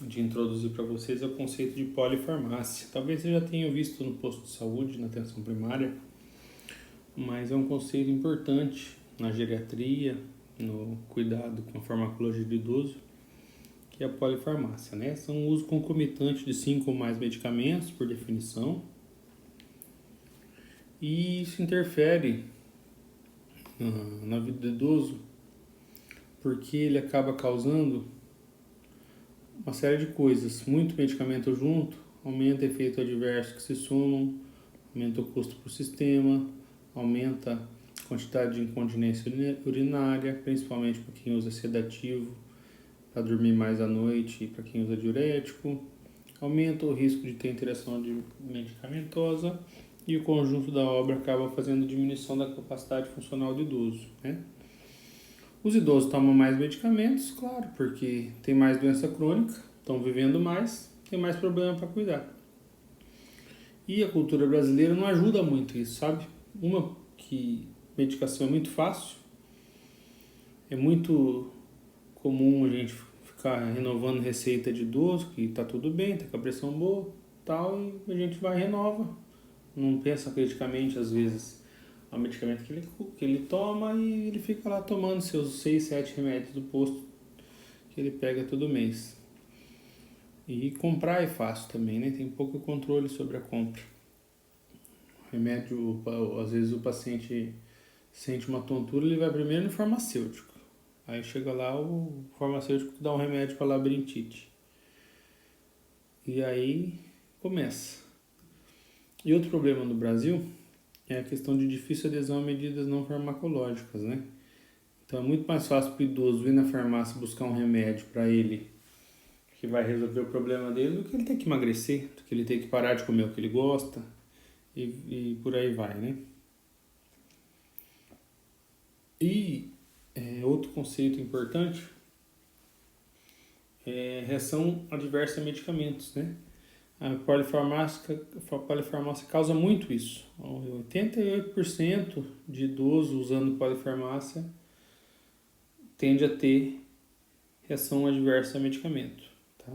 de introduzir para vocês é o conceito de polifarmácia. Talvez você já tenha visto no posto de saúde, na atenção primária, mas é um conceito importante na geriatria, no cuidado com a farmacologia do idoso, que é a polifarmácia, né? São um uso concomitante de 5 ou mais medicamentos, por definição, e isso interfere na vida do idoso, porque ele acaba causando uma série de coisas. Muito medicamento junto aumenta o efeito adverso que se somam, aumenta o custo para o sistema, aumenta a quantidade de incontinência urinária, principalmente para quem usa sedativo, para dormir mais à noite e para quem usa diurético, aumenta o risco de ter interação medicamentosa e o conjunto da obra acaba fazendo diminuição da capacidade funcional do idoso, né? Os idosos tomam mais medicamentos, claro, porque tem mais doença crônica, estão vivendo mais, tem mais problema para cuidar. E a cultura brasileira não ajuda muito isso, sabe? Uma que medicação é muito fácil, é muito comum a gente ficar renovando receita de idoso, que tá tudo bem, tá com a pressão boa, tal, e a gente vai e renova. Não pensa criticamente, às vezes, ao medicamento que ele toma e ele fica lá tomando seus 6, 7 remédios do posto que ele pega todo mês. E comprar é fácil também, né? Tem pouco controle sobre a compra. Remédio, às vezes o paciente sente uma tontura, ele vai primeiro no farmacêutico. Aí chega lá, o farmacêutico dá um remédio para labirintite. E aí começa. E outro problema no Brasil é a questão de difícil adesão a medidas não farmacológicas, né? Então é muito mais fácil para o idoso ir na farmácia buscar um remédio para ele que vai resolver o problema dele do que ele ter que emagrecer, do que ele ter que parar de comer o que ele gosta e por aí vai, né? E outro conceito importante é reação adversa a medicamentos, né? A polifarmácia causa muito isso. 88% de idosos usando polifarmácia tende a ter reação adversa a medicamento. Tá?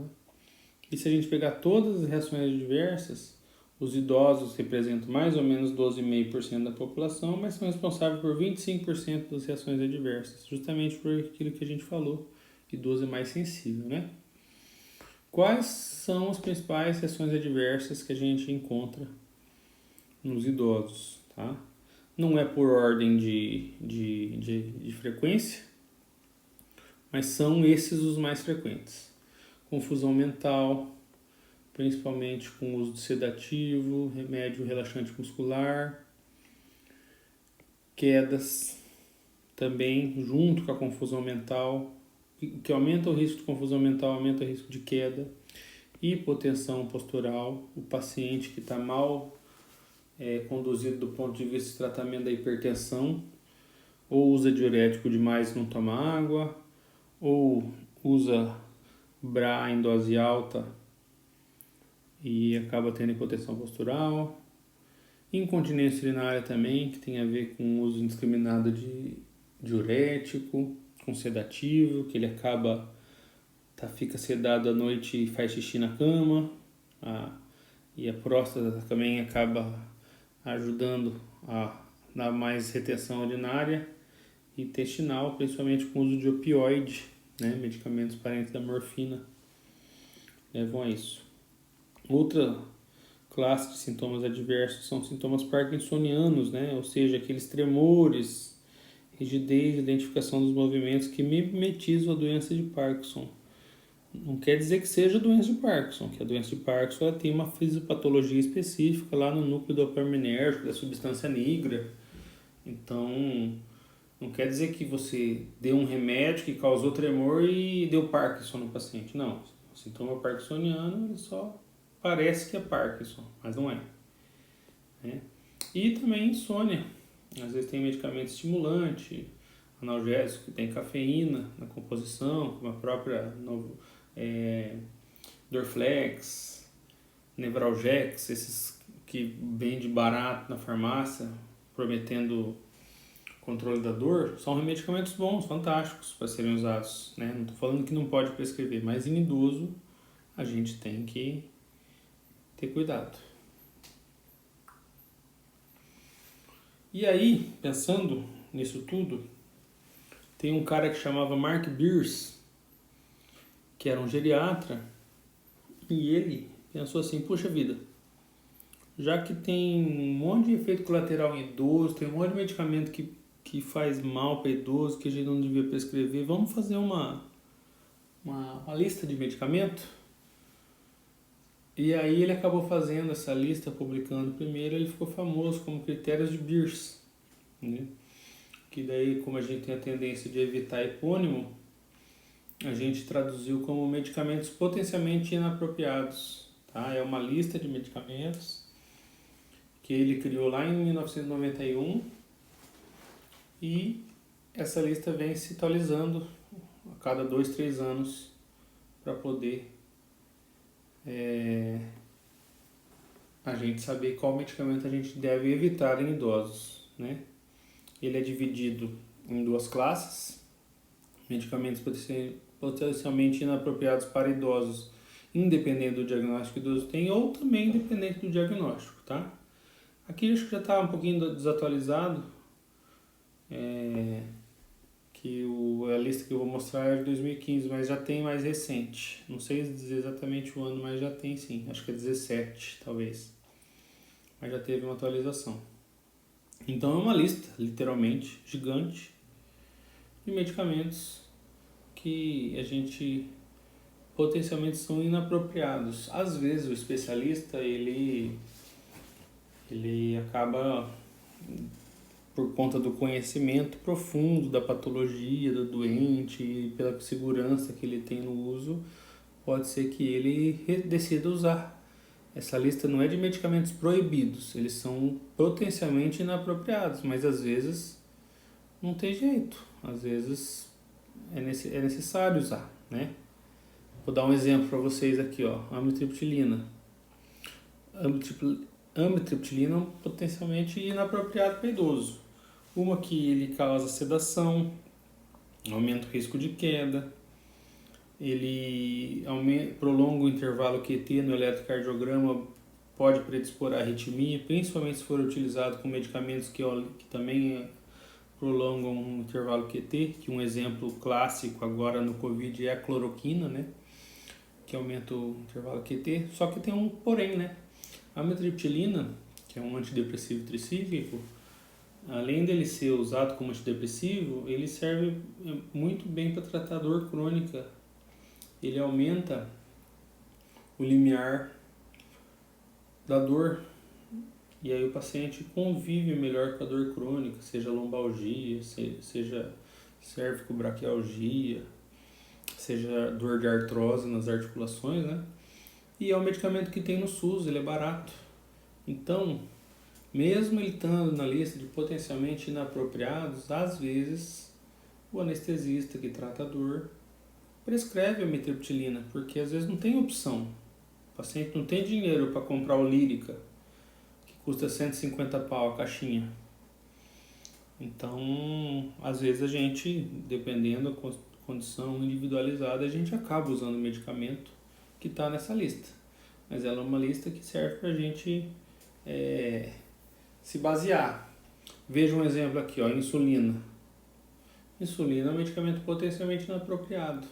E se a gente pegar todas as reações adversas, Os idosos representam mais ou menos 12,5% da população, mas são responsáveis por 25% das reações adversas, justamente por aquilo que a gente falou, idoso é mais sensível, né? Quais são as principais reações adversas que a gente encontra nos idosos, tá? Não é por ordem de frequência, mas são esses os mais frequentes. Confusão mental, principalmente com o uso de sedativo, remédio relaxante muscular, quedas também junto com a confusão mental, que aumenta o risco de confusão mental, aumenta o risco de queda, hipotensão postural, o paciente que está mal conduzido do ponto de vista de tratamento da hipertensão, ou usa diurético demais e não toma água, ou usa BRA em dose alta e acaba tendo hipotensão postural. Incontinência urinária também, que tem a ver com o uso indiscriminado de diurético, com sedativo, que ele fica sedado à noite e faz xixi na cama. E a próstata também acaba ajudando a dar mais retenção urinária e intestinal, principalmente com o uso de opioide, né? Medicamentos parentes da morfina levam a isso. Outra classe de sintomas adversos são sintomas parkinsonianos, né? Ou seja, aqueles tremores, rigidez, identificação dos movimentos que mimetizam a doença de Parkinson. Não quer dizer que seja a doença de Parkinson, que a doença de Parkinson ela tem uma fisiopatologia específica lá no núcleo dopaminérgico da substância nigra. Então, não quer dizer que você deu um remédio que causou tremor e deu Parkinson no paciente. Não, o sintoma parkinsoniano ele só parece que é Parkinson, mas não é. Né? E também insônia. Às vezes tem medicamento estimulante, analgésico, que tem cafeína na composição, como a própria Dorflex, Nevralgex, esses que vende barato na farmácia, prometendo controle da dor, são medicamentos bons, fantásticos para serem usados. Né? Não estou falando que não pode prescrever, mas em idoso a gente tem que ter cuidado. E aí, pensando nisso tudo, tem um cara que chamava Mark Beers, que era um geriatra, e ele pensou assim, puxa vida, já que tem um monte de efeito colateral em idoso, tem um monte de medicamento que faz mal para idoso, que a gente não devia prescrever, vamos fazer uma lista de medicamento? E aí ele acabou fazendo essa lista, publicando primeiro, ele ficou famoso como critérios de Beers, né? Que daí, como a gente tem a tendência de evitar epônimo, a gente traduziu como medicamentos potencialmente inapropriados. Tá? É uma lista de medicamentos que ele criou lá em 1991 e essa lista vem se atualizando a cada 2, 3 anos para poder a gente saber qual medicamento a gente deve evitar em idosos, né? Ele é dividido em 2 classes, medicamentos potencialmente inapropriados para idosos, independente do diagnóstico que o idoso tem, ou também independente do diagnóstico, tá? Aqui acho que já está um pouquinho desatualizado, que a lista que eu vou mostrar é de 2015, mas já tem mais recente. Não sei dizer exatamente o ano, mas já tem sim. Acho que é 17, talvez. Mas já teve uma atualização. Então é uma lista, literalmente, gigante, de medicamentos que a gente potencialmente são inapropriados. Às vezes o especialista, ele acaba, por conta do conhecimento profundo da patologia do doente e pela segurança que ele tem no uso, pode ser que ele decida usar. Essa lista não é de medicamentos proibidos, eles são potencialmente inapropriados, mas às vezes não tem jeito, às vezes é necessário usar, né? Vou dar um exemplo para vocês aqui, ó, amitriptilina. Amitriptilina é potencialmente inapropriado para idoso. Uma que ele causa sedação, aumenta o risco de queda, ele prolonga o intervalo QT no eletrocardiograma, pode predispor à arritmia, principalmente se for utilizado com medicamentos que também prolongam um intervalo QT, que um exemplo clássico agora no COVID é a cloroquina, né? Que aumenta o intervalo QT, só que tem um porém, né? A amitriptilina, que é um antidepressivo tricíclico, além dele ser usado como antidepressivo, ele serve muito bem para tratar dor crônica. Ele aumenta o limiar da dor e aí o paciente convive melhor com a dor crônica, seja lombalgia, seja cervicobraquialgia, seja dor de artrose nas articulações, né? E é um medicamento que tem no SUS, ele é barato. Então, mesmo ele estando na lista de potencialmente inapropriados, às vezes o anestesista que trata a dor prescreve a amitriptilina, porque às vezes não tem opção. O paciente não tem dinheiro para comprar o Lírica, que custa 150 pau a caixinha. Então, às vezes a gente, dependendo da condição individualizada, a gente acaba usando o medicamento que está nessa lista. Mas ela é uma lista que serve para a gente se basear. Veja um exemplo aqui, ó, insulina. Insulina é um medicamento potencialmente inapropriado.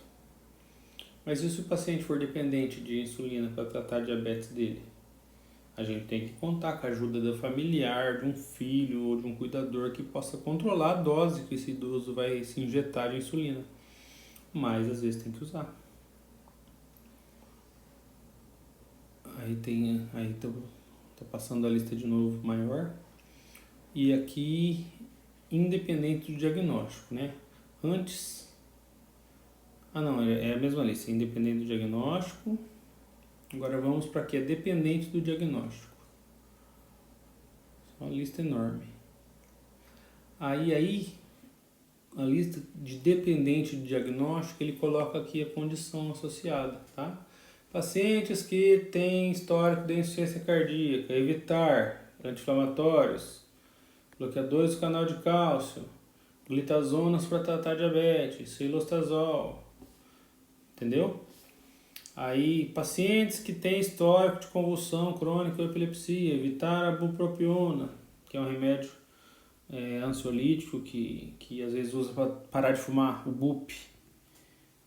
Mas e se o paciente for dependente de insulina para tratar a diabetes dele? A gente tem que contar com a ajuda da familiar, de um filho ou de um cuidador que possa controlar a dose que esse idoso vai se injetar de insulina. Mas às vezes tem que usar. Aí tá passando a lista de novo maior. E aqui, independente do diagnóstico, né? Antes... não, é a mesma lista, independente do diagnóstico. Agora vamos para aqui, é dependente do diagnóstico. Uma lista enorme. Aí, a lista de dependente do diagnóstico, ele coloca aqui a condição associada, tá? Pacientes que têm histórico de insuficiência cardíaca, evitar anti-inflamatórios, bloqueadores do canal de cálcio, glitazonas para tratar diabetes, cilostazol, entendeu? Aí, pacientes que têm histórico de convulsão crônica ou epilepsia, evitar a bupropiona, que é um remédio ansiolítico que às vezes usa para parar de fumar, o BUP.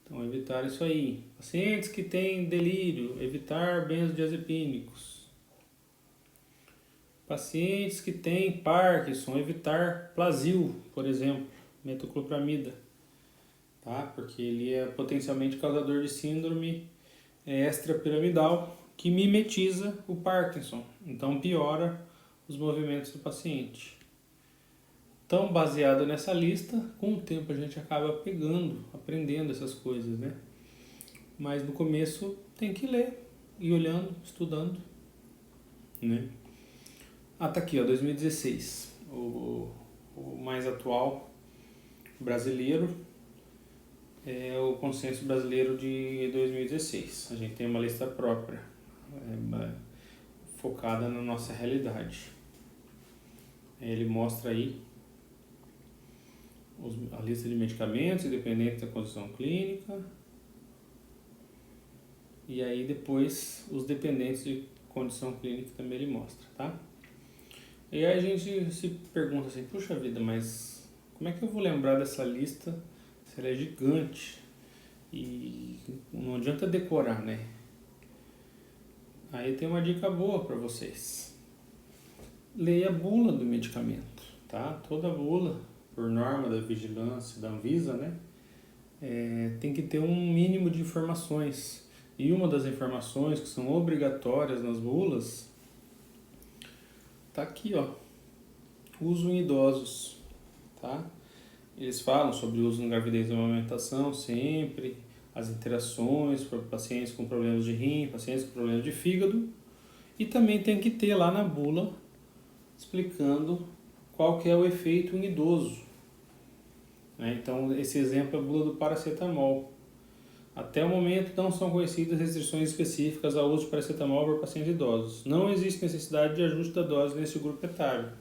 Então, evitar isso aí. Pacientes que têm delírio, evitar benzodiazepínicos. Pacientes que têm Parkinson, evitar Plasil, por exemplo, metoclopramida, tá? Porque ele é potencialmente causador de síndrome extrapiramidal que mimetiza o Parkinson, então piora os movimentos do paciente. Então, baseado nessa lista, com o tempo a gente acaba aprendendo essas coisas, né? Mas no começo tem que ler, ir olhando, estudando, né? Tá aqui, ó, 2016, o mais atual brasileiro é o Consenso Brasileiro de 2016. A gente tem uma lista própria, focada na nossa realidade. Ele mostra aí a lista de medicamentos independente da condição clínica. E aí depois os dependentes de condição clínica também ele mostra, tá? E aí a gente se pergunta assim, puxa vida, mas como é que eu vou lembrar dessa lista se ela é gigante? E não adianta decorar, né? Aí tem uma dica boa para vocês. Leia a bula do medicamento, tá? Toda bula, por norma da vigilância da Anvisa, né? Tem que ter um mínimo de informações. E uma das informações que são obrigatórias nas bulas tá aqui, ó. Uso em idosos, tá? Eles falam sobre o uso na gravidez e amamentação sempre, as interações para pacientes com problemas de rim, pacientes com problemas de fígado. E também tem que ter lá na bula explicando qual que é o efeito em idoso. Então, esse exemplo é a bula do paracetamol. Até o momento não são conhecidas restrições específicas ao uso de paracetamol para pacientes idosos. Não existe necessidade de ajuste da dose nesse grupo etário.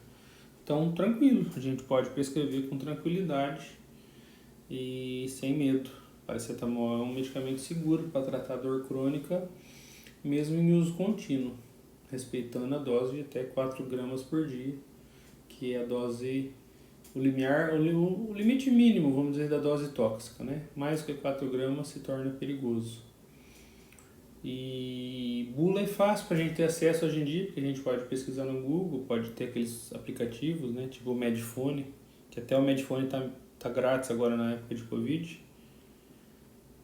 Então, tranquilo, a gente pode prescrever com tranquilidade e sem medo. Paracetamol é um medicamento seguro para tratar dor crônica, mesmo em uso contínuo. respeitando a dose de até 4 gramas por dia, que é a dose, o limiar, o limite mínimo, vamos dizer, da dose tóxica, né? Mais que 4 gramas se torna perigoso. E bula é fácil para a gente ter acesso hoje em dia, porque a gente pode pesquisar no Google, pode ter aqueles aplicativos, né? Tipo o Medfone, que até o Medfone tá grátis agora na época de Covid.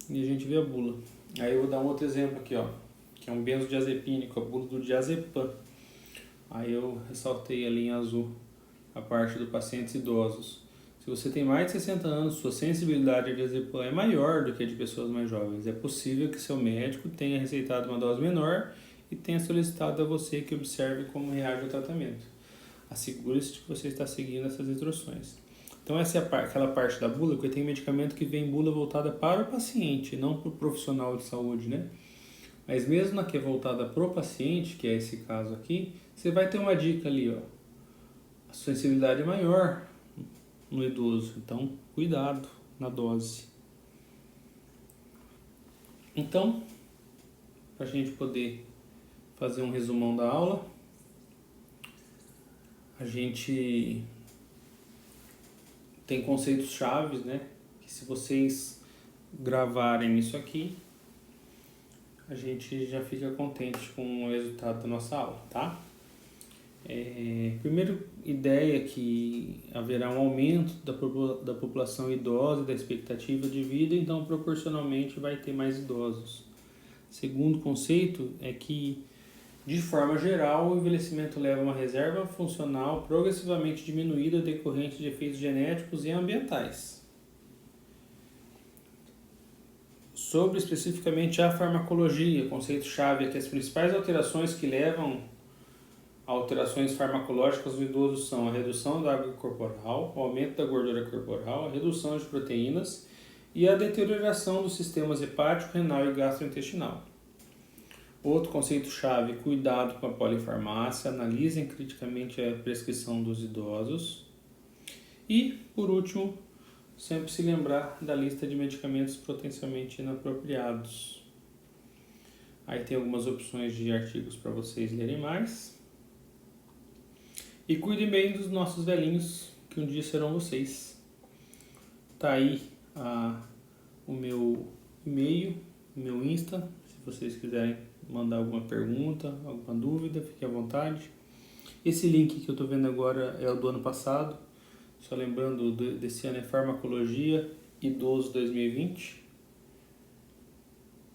E a gente vê a bula. Aí eu vou dar um outro exemplo aqui, ó, que é um benzodiazepínico, a bula do diazepam. Aí eu ressaltei ali em azul a parte do pacientes idosos. Se você tem mais de 60 anos, sua sensibilidade a diazepam é maior do que a de pessoas mais jovens. É possível que seu médico tenha receitado uma dose menor e tenha solicitado a você que observe como reage ao tratamento. Assegure-se de que você está seguindo essas instruções. Então essa é aquela parte da bula, porque tem medicamento que vem bula voltada para o paciente, não para o profissional de saúde, né? Mas mesmo na que é voltada para o paciente, que é esse caso aqui, você vai ter uma dica ali, ó. A sensibilidade é maior no idoso, então cuidado na dose. Então, para a gente poder fazer um resumão da aula, a gente tem conceitos chaves, né? Que se vocês gravarem isso aqui, a gente já fica contente com o resultado da nossa aula, tá? Primeiro, ideia que haverá um aumento da população idosa e da expectativa de vida, então proporcionalmente vai ter mais idosos. Segundo conceito é que, de forma geral, o envelhecimento leva a uma reserva funcional progressivamente diminuída decorrente de efeitos genéticos e ambientais. Sobre especificamente a farmacologia, conceito-chave é que as principais alterações que levam a alterações farmacológicas no idoso são a redução da água corporal, o aumento da gordura corporal, a redução de proteínas e a deterioração dos sistemas hepático, renal e gastrointestinal. Outro conceito-chave, cuidado com a polifarmácia, analisem criticamente a prescrição dos idosos. E, por último, sempre se lembrar da lista de medicamentos potencialmente inapropriados. Aí tem algumas opções de artigos para vocês lerem mais. E cuidem bem dos nossos velhinhos, que um dia serão vocês. Tá aí o meu e-mail, o meu Insta, se vocês quiserem mandar alguma pergunta, alguma dúvida, fique à vontade. Esse link que eu estou vendo agora é o do ano passado, só lembrando desse ano é Farmacologia Idoso 2020.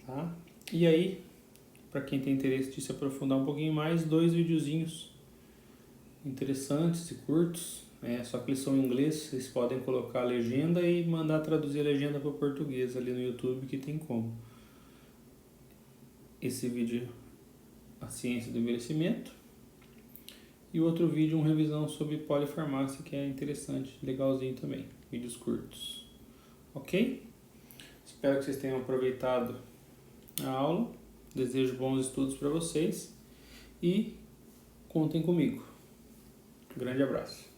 Tá? E aí, para quem tem interesse de se aprofundar um pouquinho mais, 2 videozinhos interessantes e curtos, só que eles são em inglês, vocês podem colocar a legenda e mandar traduzir a legenda para o português ali no YouTube, que tem como. Esse vídeo, a ciência do envelhecimento, e o outro vídeo, uma revisão sobre polifarmácia, que é interessante, legalzinho também, vídeos curtos. Ok? Espero que vocês tenham aproveitado a aula, desejo bons estudos para vocês e contem comigo. Grande abraço.